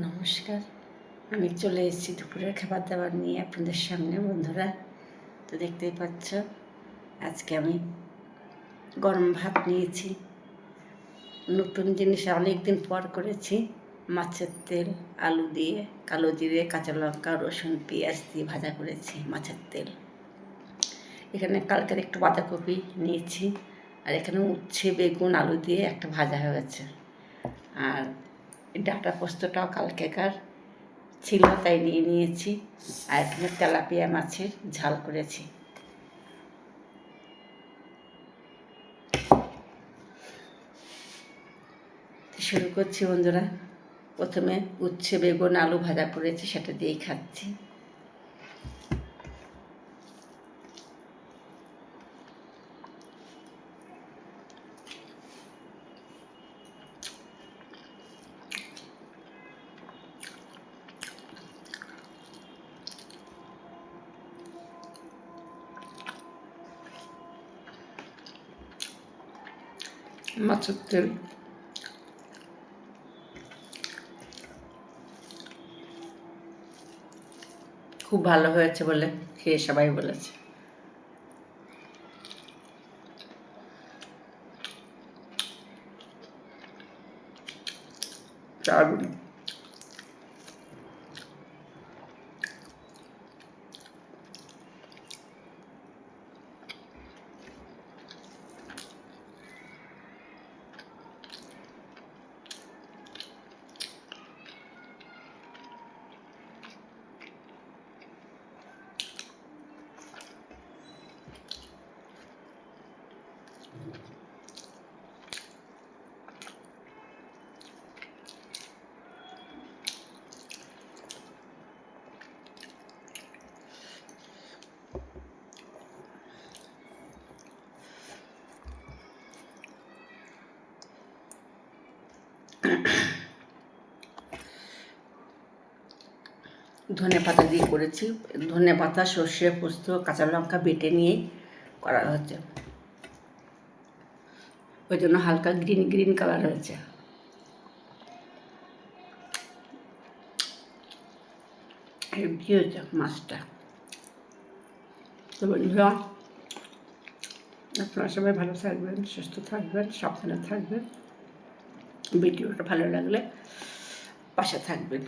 নমস্কার, আমি চলে এসেছি দুপুরের খাবার দাবার নিয়ে আপনাদের সামনে। বন্ধুরা, তো দেখতেই পাচ্ছ আজকে আমি গরম ভাত নিয়েছি। নতুন জিনিস অনেক দিন পর করেছি। মাছের তেল, আলু দিয়ে, কালো জিরে, কাঁচা লঙ্কা, রসুন, পেঁয়াজ দিয়ে ভাজা করেছি মাছের তেল। এখানে কালকের একটু বাঁধাকপি নিয়েছি, আর এখানে উচ্ছে, বেগুন, আলু দিয়ে একটা ভাজা হয়ে গেছে। আর ডাঁটা পোস্তটাও কালকেকার ছিল, তাই নিয়ে নিয়েছি। আর এখানে তেলাপিয়া মাছের ঝাল করেছি। শুরু করছি বন্ধুরা। প্রথমে উচ্ছে, বেগুন, আলু ভাজা করেছি, সেটা দিয়েই খাচ্ছি। মাছের তেল খুব ভালো হয়েছে বলে খেয়ে সবাই বলেছে। দারুণ। ধনে পাতা দিয়ে করেছি। ধনে পাতা, সর্ষে, পোস্ত, কাঁচা লঙ্কা বেটে নিয়ে করা হচ্ছে, ওই জন্য হালকা গ্রিন গ্রিন কালার হয়েছে। হেভি হয়েছে মাছটা। তো বন্ধুরা, আপনারা সবাই ভালো থাকবেন, সুস্থ থাকবেন, সাবধানে থাকবেন। ভিডিওটা ভালো লাগলে পাশে থাকবেন।